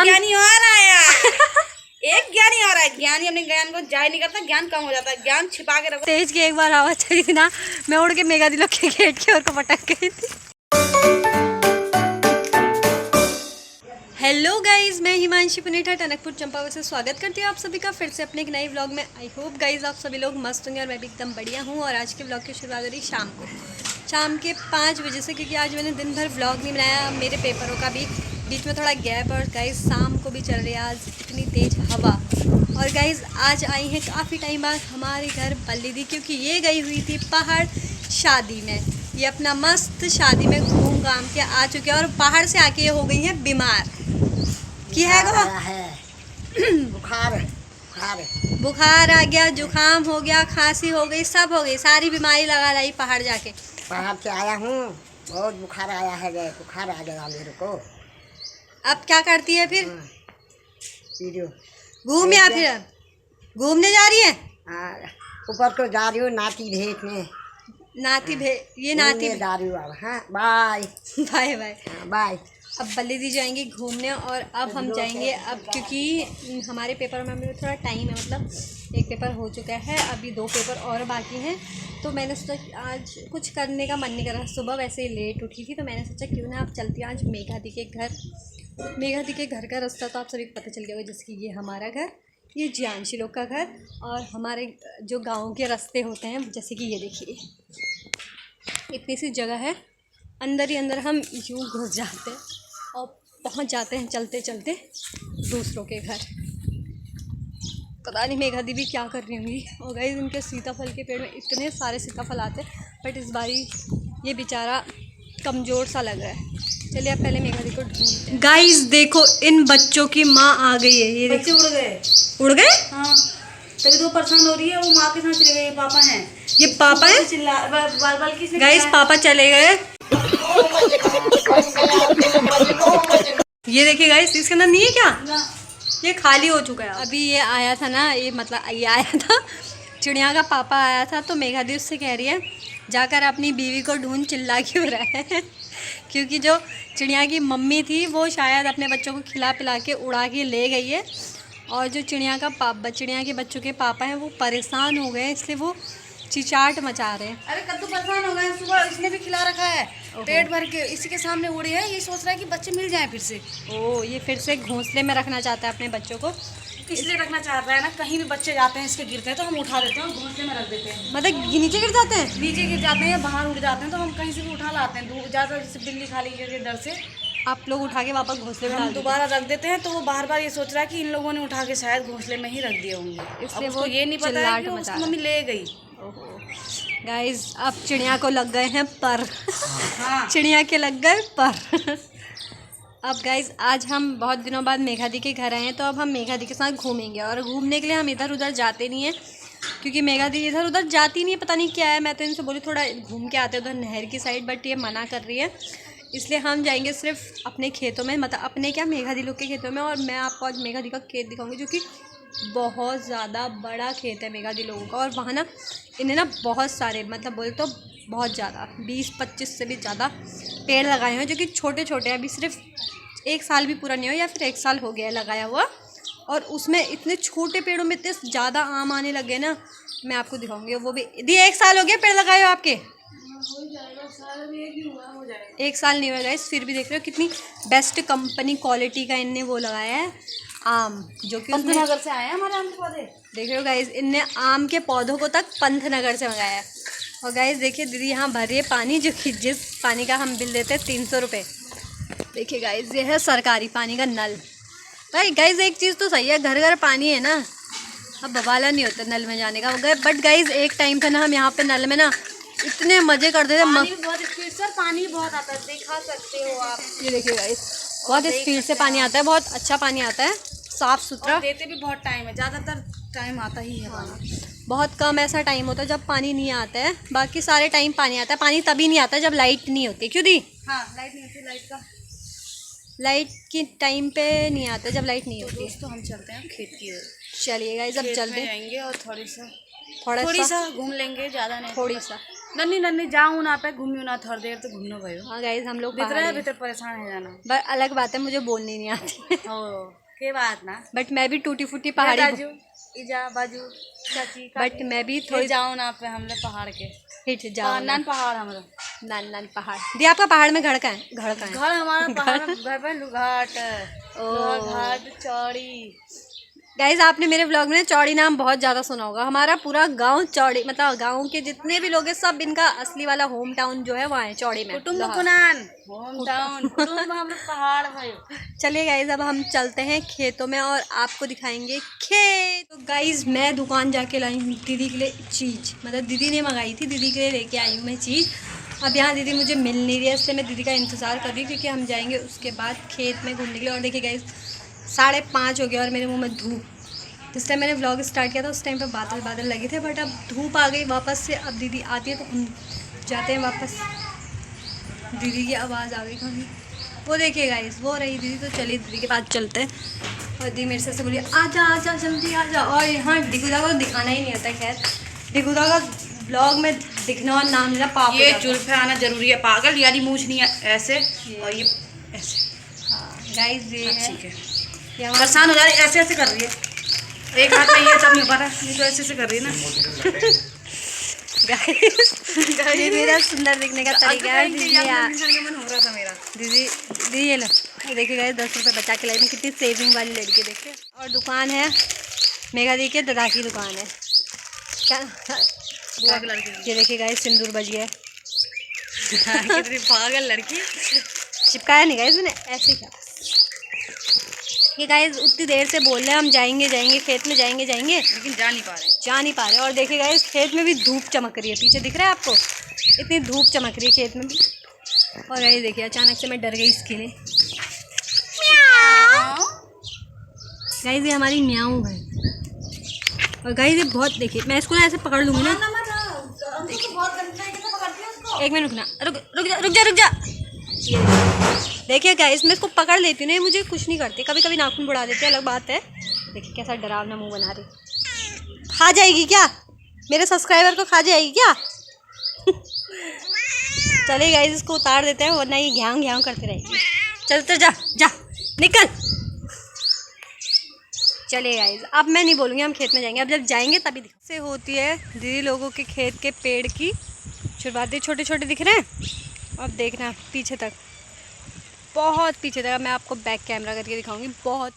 शाम ज्ञानी और आया एक ज्ञानी और आया। ज्ञानी अपने ज्ञान को जाहिर नहीं करता, ज्ञान कम हो जाता है, ज्ञान छिपा के रखो। तेज की एक बार आवाज चली थी ना, मैं उड़ के मेघादी लोग के गेट के ओर को पटक गई थी। हेलो गाइज, मैं हिमांशी पुनेठा टनकपुर चंपावत से स्वागत करती हूँ आप सभी का फिर से अपने एक नए व्लॉग में। आई होप गाइज आप सभी लोग मस्त होंगे और मैं भी एकदम बढ़िया हूँ। और आज के व्लॉग की शुरुआत हो रही शाम के 5 बजे से, क्योंकि आज मैंने दिन भर व्लॉग नहीं बनाया, मेरे पेपरों का भी बीच में थोड़ा गैप। और गाइज शाम को भी चल रही है आज इतनी तेज़ हवा। और गाइज आज आई हैं काफ़ी टाइम बाद हमारे घर बल्ली दी, क्योंकि ये गई हुई थी पहाड़ शादी में। ये अपना मस्त शादी में घूम घाम के आ चुके हैं और पहाड़ से आके ये हो गई हैं बीमार। की है गो बुखार आ गया, जुकाम हो गया, खांसी हो गई, सब हो गई, सारी बीमारी लगा लाई पहाड़ जाके। पहाड़ से आया हूँ, बहुत बुखार आया है, बुखार आ गया मेरे को। अब क्या करती है फिर? घूम या फिर घूमने जा रही है? ऊपर को जा रही हूँ नाती भेजने। ये नाती जा रही हूँ। हाँ बाय बाय बाय बाय। अब बल्ली दी जाएंगी घूमने और अब हम जाएंगे, अब क्योंकि हमारे पेपर में हमें थोड़ा टाइम है, मतलब एक पेपर हो चुका है, अभी 2 पेपर और बाकी हैं। तो मैंने सोचा आज कुछ करने का मन नहीं कर रहा, सुबह वैसे ही लेट उठी थी, तो मैंने सोचा क्यों ना आप चलती हैं आज मेघादी के घर। मेघादी के घर का रास्ता तो आप सभी को पता चल गया होगा, जैसे कि ये हमारा घर, ये जियांशी लोग का घर, और हमारे जो गाँव के रास्ते होते हैं, जैसे कि ये देखिए इतनी सी जगह है, अंदर ही अंदर हम यूँ घुस जाते हैं और पहुंच जाते हैं चलते चलते दूसरों के घर। पता नहीं मेघादी भी क्या कर रही होंगी। और गाइस इनके सीताफल के पेड़ में इतने सारे सीताफल आते, बट इस बारी ये बेचारा कमज़ोर सा लग रहा है। चलिए अब पहले मेघादी को ढूंढते हैं। गाइस देखो इन बच्चों की माँ आ गई है। ये बच्चे उड़ गए। हाँ, तभी तो परेशान हो रही है, वो माँ के साथ चले गए। पापा हैं, ये पापा है गाइस, पापा चले गए। ये देखिए गाइस, इसके अंदर नहीं है क्या? ये खाली हो चुका है। अभी ये आया था ना, ये मतलब ये आया था, चिड़िया का पापा आया था, तो मेघादी उससे कह रही है जाकर अपनी बीवी को ढूंढ, चिल्ला क्यों रहा है। क्योंकि जो चिड़िया की मम्मी थी वो शायद अपने बच्चों को खिला पिला के उड़ा के ले गई है, और जो चिड़िया के बच्चों के पापा हैं वो परेशान हो गए, इसलिए वो चिचाट मचा रहे हैं। अरे कद्दू परेशान हो गए, सुबह इसने भी खिला रखा है पेट भर के, इसी के सामने उड़ी है। ये सोच रहा है कि बच्चे मिल जाएं फिर से। ओ, ये फिर से घोंसले में रखना चाहता है अपने बच्चों को, इसलिए रखना चाह रहा है ना। कहीं भी बच्चे जाते हैं इसके गिरते हैं तो हम उठा देते हैं और घोंसले में रख देते हैं। मतलब नीचे गिर जाते हैं? नीचे गिर जाते हैं या बाहर उड़ जाते हैं, तो हम कहीं से भी उठा लाते हैं। ज़्यादा जैसे बिल्ली खा ली के डर से आप लोग उठा के वापस घोंसले में हम दोबारा रख देते हैं। तो वो बार बार ये सोच रहा है कि इन लोगों ने उठा के शायद घोंसले में ही रख दिए होंगे, इसलिए वो ये नहीं पता है कि उसकी मम्मी ले गई। गाइस अब चिड़िया को लग गए हैं पर। हाँ, चिड़िया के लग गए पर। अब गाइस आज हम बहुत दिनों बाद मेघादी के घर आए हैं, तो अब हम मेघादी के साथ घूमेंगे। और घूमने के लिए हम इधर उधर जाते नहीं हैं, क्योंकि मेघादी इधर उधर जाती नहीं है, पता नहीं क्या है। मैं तो इनसे बोली थोड़ा घूम के आते उधर नहर की साइड, बट ये मना कर रही है। इसलिए हम जाएंगे सिर्फ अपने खेतों में, मतलब अपने क्या मेघादी लोग के खेतों में। और मैं आपको आज मेघादी का खेत दिखाऊंगी, जो कि बहुत ज़्यादा बड़ा खेत है मेघादी लोगों का। और वहाँ ना इन्हें ना बहुत सारे, मतलब बोले तो बहुत ज़्यादा 20-25 से भी ज़्यादा पेड़ लगाए हैं, जो कि छोटे छोटे हैं, अभी सिर्फ 1 साल भी पूरा नहीं हो, या फिर 1 साल हो गया है लगाया हुआ। और उसमें इतने छोटे पेड़ों में इतने ज़्यादा आम आने लगे ना, मैं आपको दिखाऊंगी। वो भी दी 1 साल हो गया पेड़ लगाए हो आपके? हो 1 साल नहीं हुआ गाइस, फिर भी देख रहे हो कितनी बेस्ट कंपनी क्वालिटी का इनने वो लगाया है आम, जो कि पंतनगर से आए हैं हमारे आम के पौधे। देख रहे हो गाइस, इनने आम के पौधों को तक पंतनगर से मंगाया है। और गाइस देखिए दीदी यहाँ भर रही है पानी, जो कि जिस पानी का हम बिल देते हैं 300 रुपये। देखिए गाइस ये है सरकारी पानी का नल। भाई गाइस एक चीज़ तो सही है, घर घर पानी है ना, अब बवाला नहीं होता नल में जाने का। बट गाइस एक टाइम था ना, हम यहाँ पे नल में ना इतने मज़े करते थे। बहुत स्पीड से पानी बहुत आता है, दिखा सकते हो आप। ये देखिए गाइस बहुत स्पीड से पानी आता है, बहुत अच्छा पानी आता है, साफ़ सुथरा। देते भी बहुत टाइम है, ज़्यादातर टाइम आता ही है पानी। बहुत कम ऐसा टाइम होता है जब पानी नहीं आता है, बाकी सारे टाइम पानी आता है। पानी तभी नहीं आता जब लाइट नहीं होती, क्यों दी? हाँ, लाइट नहीं होती, लाइट की टाइम पे नहीं आता जब लाइट नहीं होती। तो हम चलते हैं खेत की ओर। चलिए गाइस अब चलते जाएंगे और थोड़ी सा घूम लेंगे, ज़्यादा नहीं, थोड़ी सा नन्नी नन्नी जाऊँ ना पे घूमियो ना थोड़ी देर तो घूमनो भयो। हाँ गाइस हम लोग भीतर परेशान है जाना। बट अलग बात है मुझे बोलनी नहीं आती ओ के बात ना। बट मैं भी टूटी फूटी पहाड़ी बाजू इजा बाजू चाची बट मैं भी थोड़ी जाऊँ ना पे हमले पहाड़ के हिट जाओ नान पहाड़ हमारा नान पहाड़ दी आपका पहाड़ में घर का है घर हमारा पहाड़ घर पे लुघाट घाट चौड़ी। गाइज आपने मेरे व्लॉग में चौड़ी नाम बहुत ज़्यादा सुना होगा। हमारा पूरा गांव चौड़ी मतलब गांव के जितने भी लोग हैं सब इनका असली वाला होम टाउन जो है वहाँ है चौड़ी में। कुटुंब कुनान होम टाउन कुटुंब हम पहाड़ भयो। चलिए गाइज अब हम चलते हैं खेतों में और आपको दिखाएंगे खेत। तो गाइज मैं दुकान जाके लाई हूँ दीदी के लिए चीज़, मतलब दीदी ने मंगाई थी, दीदी के लिए लेके आई हूँ मैं चीज़। अब यहाँ दीदी मुझे मिल नहीं रही है, इसलिए मैं दीदी का इंतज़ार कर रही हूँ क्योंकि हम जाएंगे उसके बाद खेत में घूमने के लिए। और देखिए गाइज 5:30 हो गया और मेरे मुंह में धूप। जिस टाइम मैंने व्लॉग स्टार्ट किया था उस टाइम पे बादल बादल लगे थे, बट अब धूप आ गई वापस से। अब दीदी आती है तो हम जाते हैं वापस। दीदी की आवाज़ आ गई कहीं, वो देखिए गाइस वो रही दीदी। तो चलिए दीदी के पास चलते हैं। और दीदी मेरे से बोली आजा आजा जल्दी आजा। और यहाँ डिगुदा को दिखाना ही नहीं आता। खैर डिगुदा का ब्लॉग में दिखना और नाम लेना पाप। ये जुल्फे आना जरूरी है पागल, यानी मूछ नहीं है ऐसे और ये ऐसे। हाँ गाइस ये है, ठीक है परेशान हो जा रही ऐसे ऐसे कर रही है। एक हाथ में ये तब नहीं पता, ये तो ऐसे कर रही है ना। ये मेरा सुंदर दिखने का तरीका है। दीदी मन हो रहा था मेरा। दीदी दीदी ये लो देखिए गाइस 10 रुपये बचा के लाई में कितनी सेविंग वाली लड़की देखिए। और दुकान है मेघा दी के दादा की दुकान है क्या। ये देखिए गाइस सिंदूर बज गया। कितनी पागल लड़की। चिपकाया नहीं गाइस मैंने ऐसे क्या। ये गाइस उतनी देर से बोल रहे हैं हम जाएंगे जाएंगे खेत में जाएंगे जाएंगे, लेकिन जा नहीं पा रहे। और देखिए गाइस खेत में भी धूप चमक रही है, पीछे दिख रहा है आपको इतनी धूप चमक रही है खेत में भी। और गाइस देखिए अचानक से मैं डर गई इसके लिए। गाइस ये हमारी म्याऊ है। और गाइस ये बहुत देखिए मैं इसको ना ऐसे पकड़ लूँगी ना। एक मिनट रुकना, रुक जा। देखिए गाइस मैं इसको पकड़ लेती हूँ ना, मुझे कुछ नहीं करती। कभी कभी नाखून बुढ़ा देती है, अलग बात है। देखिए कैसा डरावना मुंह बना रही। खा जाएगी क्या मेरे सब्सक्राइबर को, खा जाएगी क्या। चलिए गाइस इसको उतार देते हैं वरना ये घ्यांग घ्यांग करते रहेगी। चल तो जा निकल। चलिए गाइस अब मैं नहीं बोलूँगी हम खेत में जाएंगे, अब जब जाएंगे तभी से होती है दीदी लोगों के खेत के पेड़ की शुरुआती। छोटे छोटे दिख रहे हैं। अब देखना पीछे तक, बहुत पीछे तक। मैं आपको बैक कैमरा करके दिखाऊंगी। बहुत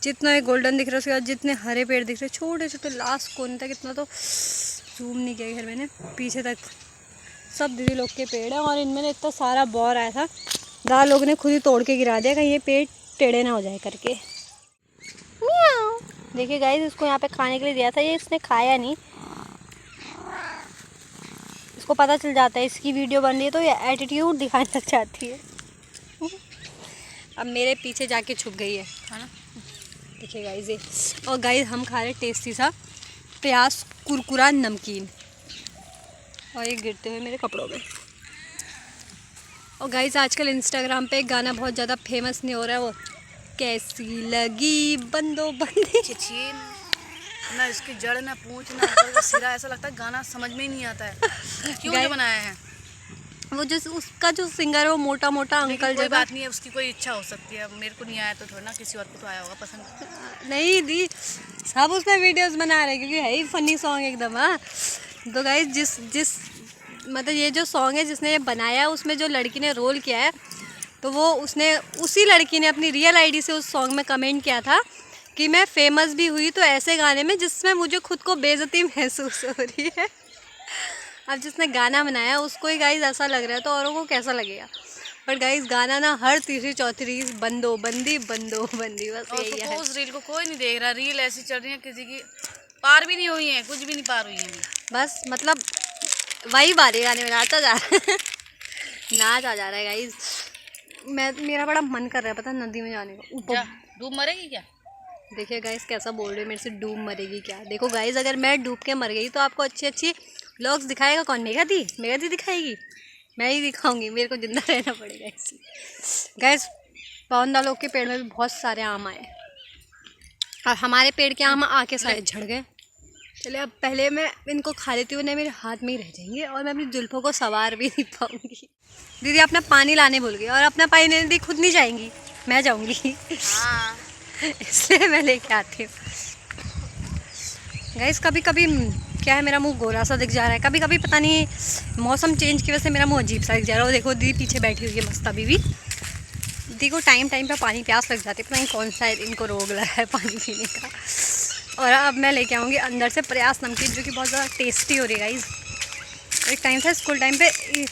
जितना ये गोल्डन दिख रहा है उसके बाद जितने हरे पेड़ दिख रहे हैं छोटे छोटे लास्ट कोने तक, इतना तो जूम नहीं किया खैर मैंने। पीछे तक सब दीदी लोग के पेड़ हैं और इनमें इतना सारा बौर आया था, दादा लोग ने खुद ही तोड़ के गिरा दिया कहीं ये पेड़ टेढ़े ना हो जाए करके। देखिए गाइस इसको यहाँ पे खाने के लिए दिया था, ये इसने खाया नहीं। इसको पता चल जाता है इसकी वीडियो बन रही है तो ये एटीट्यूड दिखाने तक चाहती है। अब मेरे पीछे जाके छुप गई है ना। देखिए गाइस ये। और गाइस हम खा रहे टेस्टी सा प्याज कुरकुरा नमकीन, और ये गिरते हुए मेरे कपड़ों में। और गाइस आजकल इंस्टाग्राम पे एक गाना बहुत ज़्यादा फेमस नहीं हो रहा है, वो कैसी लगी बंदो बंदी। ना इसकी जड़ ना पूंछ ना सिरा, ऐसा लगता है गाना समझ में ही नहीं आता है क्यों ये बनाया है। वो जो उसका जो सिंगर है वो मोटा मोटा अंकल। कोई बात नहीं है, उसकी कोई इच्छा हो सकती है। मेरे को नहीं आया तो थोड़ा ना किसी और को तो आया होगा पसंद। नहीं दी सब उसमें वीडियोस बना रहे हैं क्योंकि है ही फनी सॉन्ग एकदम। हाँ तो गाइस जिस मतलब ये जो सॉन्ग है जिसने ये बनाया उसमें जो लड़की ने रोल किया है तो वो उसी लड़की ने अपनी रियल आईडी से उस सॉन्ग में कमेंट किया था कि मैं फेमस भी हुई तो ऐसे गाने में जिसमें मुझे खुद को बेइज्जती महसूस हो रही है। अब जिसने गाना बनाया उसको ही गाइस ऐसा लग रहा है तो औरों को कैसा लगेगा। बट गाइस गाना ना हर तीसरी चौथी रील बंदो बंदी बस यही है। उस रील को कोई नहीं देख रहा, रील ऐसी चल रही है किसी की पार भी नहीं हुई है, कुछ भी नहीं पार हुई है। बस मतलब वही बारी गाने में नाचा जा रहा है नाच आ जा रहा है गाइस। मेरा बड़ा मन कर रहा है पता नदी में जाने का। ऊपर डूब मरेगी क्या। देखिए गाइस कैसा बोल रहे हो मेरे से, डूब मरेगी क्या। देखो गाइस अगर मैं डूब के मर गई तो आपको अच्छी अच्छी व्लॉग्स दिखाएगा कौन। मेघा दी दिखाएगी, मैं ही दिखाऊंगी। मेरे को जिंदा रहना पड़ेगा इसलिए। गाइस पौंदा लोग के पेड़ में भी बहुत सारे आम आए और हमारे पेड़ के आम आके सारे झड़ गए। चलिए अब पहले मैं इनको खा लेती हूँ, नहीं मेरे हाथ में ही रह जाएंगे और मैं अपनी जुल्फों को सवार भी नहीं पाऊंगी। दीदी अपना पानी लाने भूल गई और अपना पानी लेने दी खुद नहीं जाएंगी, मैं जाऊंगी। हाँ। इसलिए मैं लेके आती हूँ। गाइस कभी कभी क्या है, मेरा मुंह गोरा सा दिख जा रहा है, कभी कभी पता नहीं मौसम चेंज की वजह से मेरा मुंह अजीब सा दिख जा रहा है। वो देखो दीदी पीछे बैठी हुई है मस्त अभी भी। दीदी को टाइम टाइम पे पानी प्यास लग जाती है, पता नहीं कौन सा इनको रोग लगा है पानी पीने का। और अब मैं लेके आऊँगी अंदर से प्रयास नमकीन, जो कि बहुत ज़्यादा टेस्टी हो रही है गाइस। एक टाइम था स्कूल टाइम पे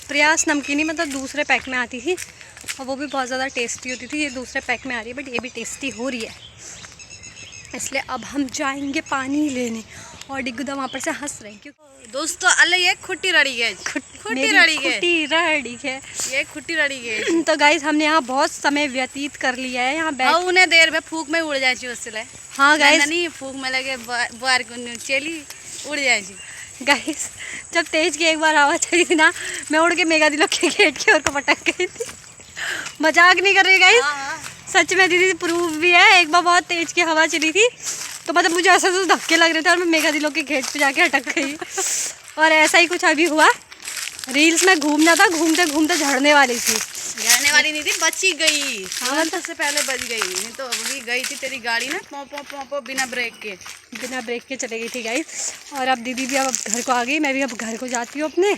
प्रयास नमकीन ही मतलब दूसरे पैक में आती थी और वो भी बहुत ज़्यादा टेस्टी होती थी। ये दूसरे पैक में आ रही है बट ये भी टेस्टी हो रही है। इसलिए अब हम जाएंगे पानी लेने और डिग्गुदा वहाँ पर से हंस रहे हैं क्योंकि दोस्तों अल्ले ये खुट्टी रड़ी है, खुट्टी रड़ी है, ये खुट्टी रड़ी है। तो गाइस हमने यहाँ बहुत समय व्यतीत कर लिया है यहाँ बैठ। उन्हें देर में फूक में उड़ जाए उससे। हाँ गाइस नहीं फूक में लगे बार को चली उड़ जाए। गाइस जब तेज की एक बार आवाज़ चली थी ना, मैं उड़ के मेगा दिलों के गेट की ओर को पटक गई थी। मजाक नहीं कर रही गाइस, सच में दीदी प्रूफ भी है। एक बार बहुत तेज की हवा चली थी तो मतलब मुझे ऐसा तो धक्के लग रहे थे और मैं मेगा दिलों के गेट पे जाके अटक गई। और ऐसा ही कुछ अभी हुआ, रील्स में घूमना था, घूमते घूमते झड़ने वाली थी। झड़ने वाली नहीं थी, बची गई। हाँ तो से पहले बच गई, नहीं तो अभी गई थी तेरी गाड़ी ना पो बिना ब्रेक के चले गई थी गाइस। और अब दीदी भी अब घर को आ गई, मैं भी अब घर को जाती हूँ अपने।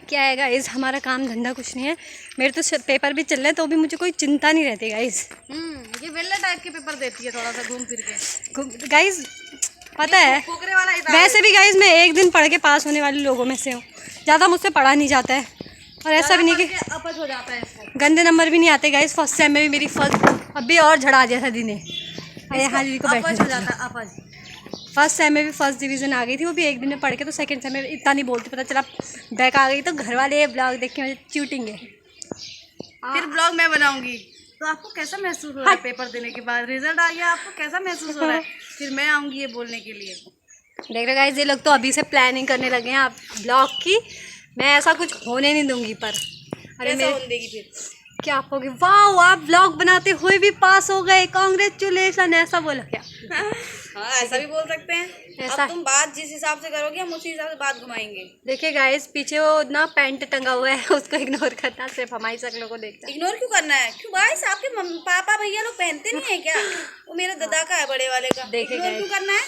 क्या है गाइस, हमारा काम धंधा कुछ नहीं है। मेरे तो पेपर भी चल रहे हैं तो भी मुझे कोई चिंता नहीं रहती गाइस। ये वेला टाइप के पेपर देती है, थोड़ा सा घूम फिर के गाइस पता है वैसे भी गाइस मैं एक दिन पढ़ के पास होने वाले लोगों में से हूँ, ज़्यादा मुझसे पढ़ा नहीं जाता है। और ऐसा भी नहीं कि अपच हो जाता है, गंदे नंबर भी नहीं आते गाइस। फर्स्ट सेम में भी मेरी फर्स्ट अभी और झड़ा दिया था दी ने। हाँ दीदी को बैठने हो जाता है अपच। फर्स्ट सेम में भी फर्स्ट डिवीज़न आ गई थी, वो भी एक दिन में पढ़ के। तो सेकंड सेम में इतना नहीं बोलती, पता चला बैक आ गई। तो घर वाले ब्लॉग देख के मुझे चूटिंगे। फिर ब्लॉग मैं बनाऊंगी। तो आपको कैसा महसूस हो रहा है पेपर देने के बाद? रिजल्ट आ गया, आपको कैसा महसूस हो रहा है? फिर मैं आऊँगी ये बोलने के लिए। देख रहे गाइस, ये लोग तो अभी से प्लानिंग करने लगे हैं आप ब्लॉग की। मैं ऐसा कुछ होने नहीं दूंगी। पर अरे मैं देगी फिर क्या आप होगी, वाह आप ब्लॉग बनाते हुए भी पास हो गए, कांग्रेचुलेसन, ऐसा बोला क्या? हाँ ऐसा भी बोल सकते हैं। ऐसा अब तुम बात जिस हिसाब से करोगे हम उसी हिसाब से बात घुमाएंगे। देखिए गाइस पीछे वो ना पैंट टंगा हुआ है, उसको इग्नोर करना, सिर्फ हमारी शक्लों को देखना। इग्नोर क्यों करना है? क्यों गाइस आपके पापा भैया लोग पहनते नहीं है क्या? वो मेरे दादा का है, बड़े वाले का। देखिए क्यों करना है?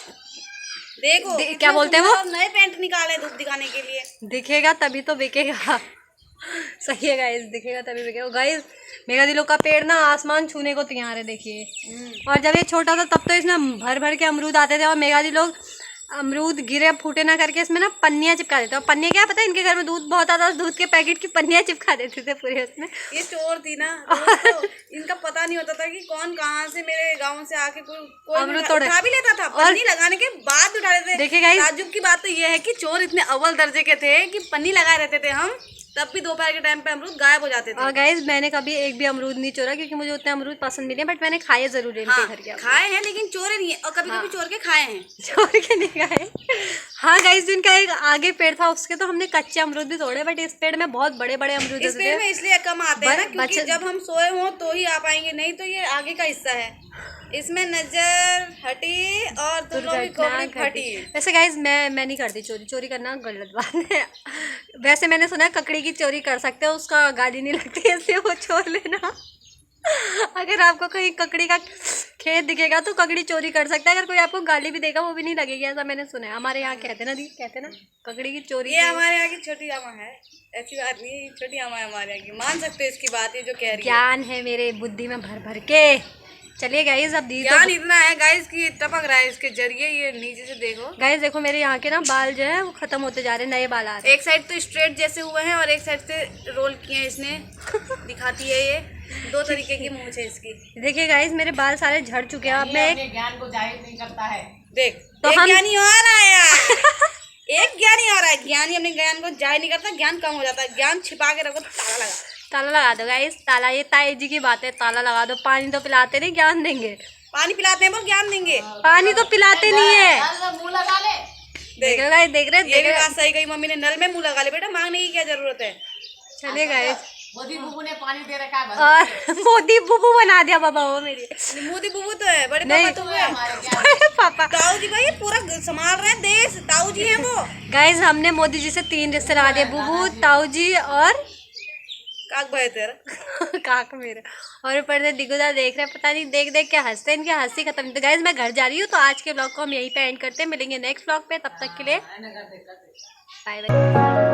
देखो क्या बोलते हैं वो, नए पैंट निकाले धूप दिखाने के लिए। दिखेगा तभी तो बिकेगा। सही है गाइस, दिखेगा तभी बिकेगा। गाइस मेगा दिलों का पेड़ ना आसमान छूने को तैयार है, देखिए। और जब ये छोटा था तब तो इसमें भर भर के अमरूद आते थे और मेगा दी लोग अमरूद गिरे फूटे ना करके इसमें ना पन्नियाँ चिपका देते। और पन्नियाँ क्या पता है, इनके घर में दूध बहुत आता था, दूध के पैकेट की पन्नियाँ चिपका देते थे पूरे उसमें। ये चोर थी ना, तो इनका पता नहीं होता था कि कौन कहाँ से मेरे गांव से आके कोई अमरूद तोड़े उठा भी लेता था, पन्नी लगाने के बाद उठा लेते थे। देखिए गाइस ताज्जुब की बात तो ये है कि चोर इतने अव्वल दर्जे के थे कि पन्नी लगाए रहते थे हम, तब भी दोपहर के टाइम पे अमरूद गायब हो जाते थे। और गाइस मैंने कभी एक भी अमरूद नहीं चोरा, क्योंकि मुझे उतने अमरूद पसंद नहीं है, बट मैंने खाए जरूर है इनके घर के। खाए हैं लेकिन चोरे नहीं है, और कभी कभी चोर के खाए हैं। चोर के नहीं खाए। हाँ गाइस जिनका एक आगे पेड़ था उसके तो हमने कच्चे अमरूद भी तोड़े, बट इस पेड़ में बहुत बड़े बड़े अमरूद इस पेड़ में इसलिए कम आते हैं ना क्योंकि जब हम सोए हों तो ही आ पाएंगे, नहीं तो ये आगे का हिस्सा है, इसमें नजर हटी और तुम लोग की खोपड़ी फटी। वैसे गाइस मैं नहीं करती चोरी, चोरी करना गलत बात है। वैसे मैंने सुना है ककड़ी की चोरी कर सकते हो, उसका गाली नहीं लगती, इसलिए वो छोड़ लेना। अगर आपको कहीं ककड़ी का खेत दिखेगा तो ककड़ी चोरी कर सकता है, अगर कोई आपको गाली भी देगा वो भी नहीं लगेगी, ऐसा मैंने सुना है। हमारे यहाँ कहते ना दी, कहते ना ककड़ी की चोरी। ये हमारे यहाँ की छोटी आमा है, ऐसी बात नहीं, छोटी आमा है हमारे यहाँ की, मान सकते हो इसकी बात, ये जो कह रही है। ज्ञान है मेरे बुद्धि में भर भर के। चलिए गाइस अब दी ज्ञान इतना है गाइस कि टपक रहा है इसके जरिए, ये नीचे से देखो गाइस, देखो मेरे यहाँ के ना बाल जो है वो खत्म होते जा रहे हैं, नए बाल आ रहे हैं। एक साइड तो स्ट्रेट जैसे हुए हैं और एक साइड से रोल किए हैं इसने, दिखाती है ये दो तरीके की मूंछ है इसकी। देखिए गाइस मेरे बाल सारे झड़ चुके हैं। अब मैं ज्ञान को जाहिर नहीं करता है, देख तो एक हम ज्ञानी और आया। एक ज्ञानी और आया, ज्ञानी अपने ज्ञान को जाहिर नहीं करता, ज्ञान कम हो जाता है, ज्ञान छिपा के रखो, ताला लगा। ताला लगा दो गाइस, ताला, ये ताई जी की बात है, ताला लगा दो। पानी तो पिलाते नहीं, ज्ञान देंगे। पानी पिलाते हैं पर ज्ञान देंगे, पानी तो पिलाते नहीं है। मुंह लगा ले, देख रहे ये भी बात सही कही मम्मी ने, नल में मुंह लगा ले बेटा, मांगने की क्या जरूरत है। चलिए गाइस मोदी बुबू ने पानी दे रखा है और मोदी बुबू बना दिया बाबा वो मेरी। मोदी बुबू तो है, बड़े नहीं, पापा तो है हमारे क्या बड़े पापा। ताऊ जी भाई पूरा संभाल रहे हैं देश, ताऊ जी हैं वो। गाइज हमने मोदी जी से 3 रिश्ते लगा दिए, बुबू, ताऊ जी और काक भाई तेरा काक मेरे। और ऊपर से दिगुदा देख रहे हैं, पता नहीं देख देख के हंसते हैं, इनकी हंसी खत्म नहीं। तो गाइज मैं घर जा रही हूँ, तो आज के ब्लॉग को हम यहीं पे एंड करते हैं। मिलेंगे नेक्स्ट ब्लॉग पे, तब तक के लिए बाय बाय।